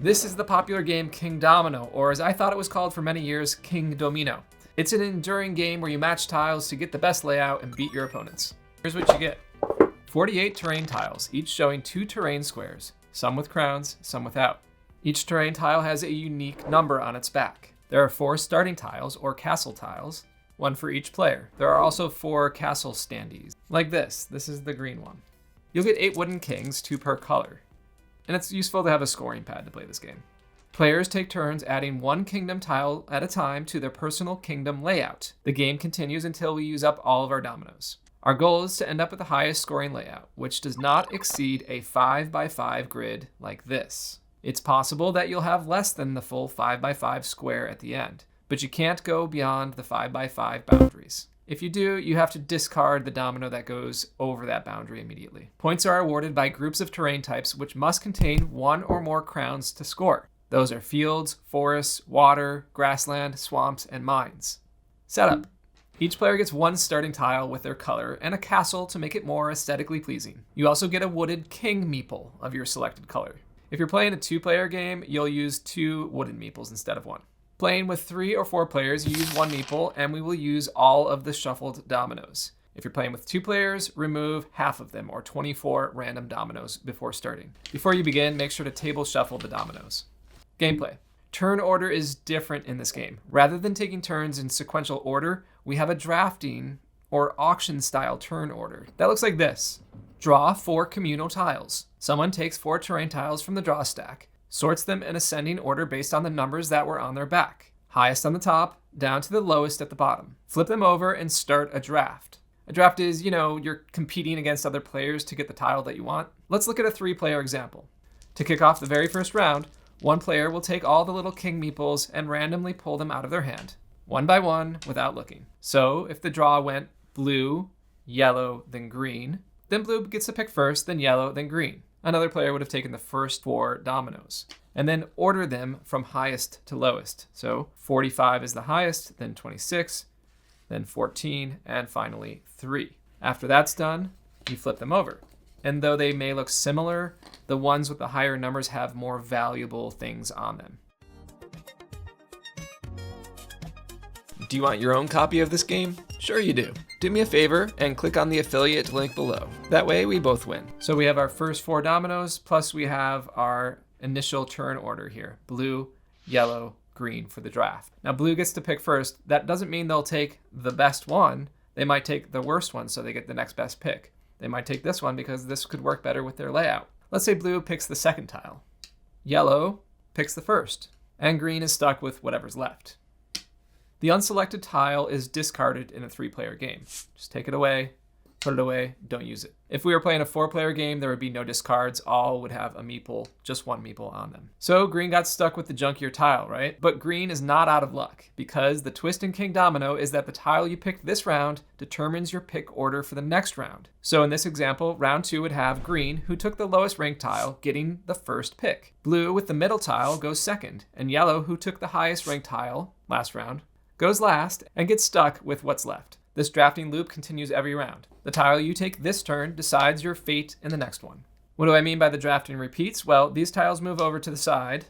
This is the popular game Kingdomino, or as I thought it was called for many years, Kingdomino. It's an enduring game where you match tiles to get the best layout and beat your opponents. Here's what you get. 48 terrain tiles, each showing 2 terrain squares, some with crowns, some without. Each terrain tile has a unique number on its back. There are 4 starting tiles, or castle tiles, 1 for each player. There are also 4 castle standees, like this. This is the green one. You'll get 8 wooden kings, 2 per color. And it's useful to have a scoring pad to play this game. Players take turns adding 1 kingdom tile at a time to their personal kingdom layout. The game continues until we use up all of our dominoes. Our goal is to end up with the highest scoring layout, which does not exceed a 5x5 grid like this. It's possible that you'll have less than the full 5x5 square at the end, but you can't go beyond the 5x5 boundaries. If you do, you have to discard the domino that goes over that boundary immediately. Points are awarded by groups of terrain types which must contain 1 or more crowns to score. Those are fields, forests, water, grassland, swamps, and mines. Setup. Each player gets 1 starting tile with their color and a castle to make it more aesthetically pleasing. You also get a wooded king meeple of your selected color. If you're playing a 2-player game, you'll use 2 wooden meeples instead of 1. Playing with 3 or 4 players, you use 1 meeple, and we will use all of the shuffled dominoes. If you're playing with 2 players, remove half of them, or 24 random dominoes before starting. Before you begin, make sure to table shuffle the dominoes. Gameplay. Turn order is different in this game. Rather than taking turns in sequential order, we have a drafting or auction style turn order. That looks like this. Draw 4 communal tiles. Someone takes 4 terrain tiles from the draw stack, sorts them in ascending order based on the numbers that were on their back. Highest on the top, down to the lowest at the bottom. Flip them over and start a draft. A draft is, you're competing against other players to get the tile that you want. Let's look at a 3-player example. To kick off the very first round, 1 player will take all the little king meeples and randomly pull them out of their hand, 1 by 1 without looking. So if the draw went blue, yellow, then green, then blue gets to pick first, then yellow, then green. Another player would have taken the first 4 dominoes and then order them from highest to lowest. So 45 is the highest, then 26, then 14, and finally 3. After that's done, you flip them over. And though they may look similar, the ones with the higher numbers have more valuable things on them. Do you want your own copy of this game? Sure you do. Do me a favor and click on the affiliate link below. That way we both win. So we have our first 4 dominoes, plus we have our initial turn order here. Blue, yellow, green for the draft. Now blue gets to pick first. That doesn't mean they'll take the best one. They might take the worst one so they get the next best pick. They might take this one because this could work better with their layout. Let's say blue picks the second tile. Yellow picks the first, and green is stuck with whatever's left. The unselected tile is discarded in a 3-player game. Just take it away, put it away, don't use it. If we were playing a 4-player game, there would be no discards. All would have a meeple, just 1 meeple on them. So green got stuck with the junkier tile, right? But green is not out of luck, because the twist in Kingdomino is that the tile you picked this round determines your pick order for the next round. So in this example, round 2 would have green, who took the lowest ranked tile, getting the first pick. Blue with the middle tile goes second, and yellow, who took the highest ranked tile last round, goes last and gets stuck with what's left. This drafting loop continues every round. The tile you take this turn decides your fate in the next one. What do I mean by the drafting repeats? Well, these tiles move over to the side,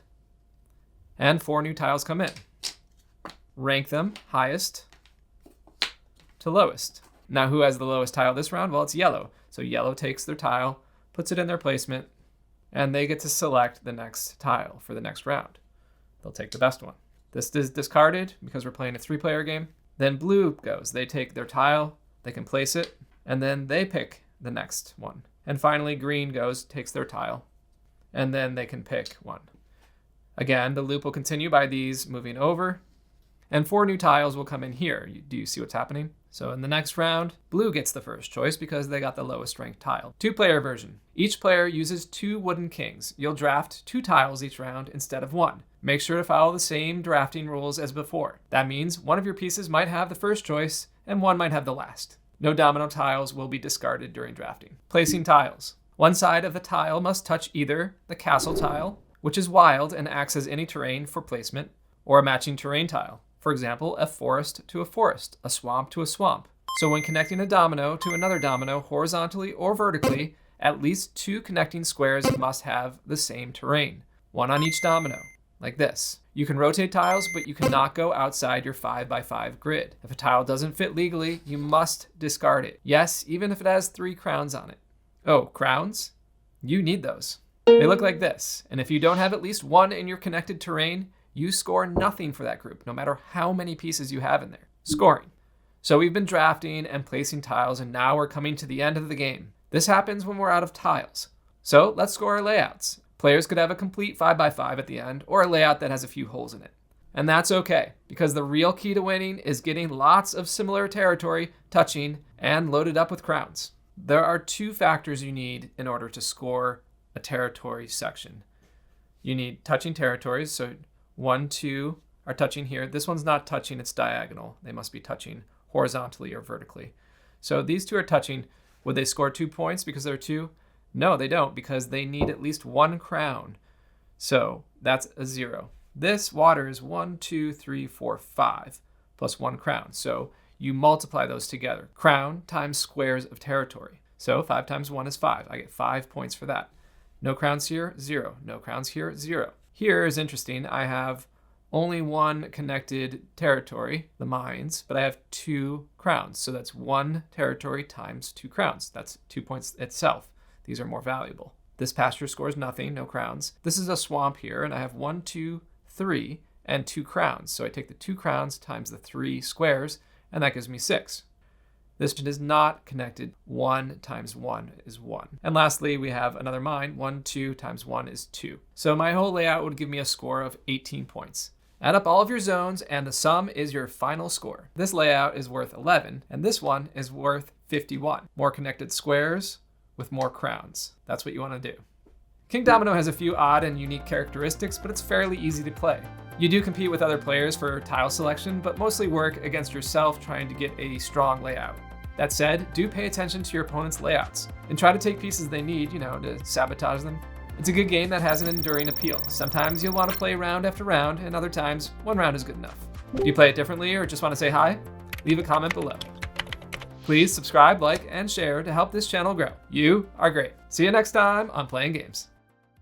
and 4 new tiles come in. Rank them highest to lowest. Now, who has the lowest tile this round? Well, it's yellow. So yellow takes their tile, puts it in their placement, and they get to select the next tile for the next round. They'll take the best one. This is discarded because we're playing a 3-player game. Then blue goes. They take their tile, they can place it, and then they pick the next one. And finally, green goes, takes their tile, and then they can pick one. Again, the loop will continue by these moving over, and 4 new tiles will come in here. Do you see what's happening? So in the next round, blue gets the first choice because they got the lowest ranked tile. 2-player version. Each player uses 2 wooden kings. You'll draft 2 tiles each round instead of 1. Make sure to follow the same drafting rules as before. That means one of your pieces might have the first choice and one might have the last. No domino tiles will be discarded during drafting. Placing tiles. One side of the tile must touch either the castle tile, which is wild and acts as any terrain for placement, or a matching terrain tile. For example, a forest to a forest, a swamp to a swamp. So when connecting a domino to another domino horizontally or vertically, at least 2 connecting squares must have the same terrain. one on each domino, like this. You can rotate tiles, but you cannot go outside your 5x5 grid. If a tile doesn't fit legally, you must discard it. Yes, even if it has 3 crowns on it. Oh, crowns? You need those. They look like this, and if you don't have at least one in your connected terrain, you score nothing for that group, no matter how many pieces you have in there. Scoring. So we've been drafting and placing tiles, and now we're coming to the end of the game. This happens when we're out of tiles. So let's score our layouts. Players could have a complete 5x5 at the end, or a layout that has a few holes in it. And that's okay, because the real key to winning is getting lots of similar territory, touching, and loaded up with crowns. There are 2 factors you need in order to score a territory section. You need touching territories, so 1, 2 are touching here. This one's not touching, it's diagonal. They must be touching horizontally or vertically. So these 2 are touching. Would they score 2 points because they're 2? No, they don't, because they need at least 1 crown. So that's a 0. This water is 1, 2, 3, 4, 5, plus 1 crown. So you multiply those together. Crown times squares of territory. So 5 times 1 is 5. I get 5 points for that. No crowns here, 0. No crowns here, 0. Here is interesting. I have only 1 connected territory, the mines, but I have 2 crowns. So that's 1 territory times 2 crowns. That's 2 points itself. These are more valuable. This pasture scores nothing, no crowns. This is a swamp here, and I have 1, 2, 3, and 2 crowns. So I take the 2 crowns times the 3 squares, and that gives me 6. This is not connected. 1 times 1 is 1. And lastly, we have another mine. 1, 2 times 1 is 2. So my whole layout would give me a score of 18 points. Add up all of your zones, and the sum is your final score. This layout is worth 11, and this one is worth 51. More connected squares with more crowns. That's what you want to do. Kingdomino has a few odd and unique characteristics, but it's fairly easy to play. You do compete with other players for tile selection, but mostly work against yourself trying to get a strong layout. That said, do pay attention to your opponent's layouts and try to take pieces they need, to sabotage them. It's a good game that has an enduring appeal. Sometimes you'll want to play round after round, and other times, 1 round is good enough. Do you play it differently or just want to say hi? Leave a comment below. Please subscribe, like, and share to help this channel grow. You are great. See you next time on Playing Games.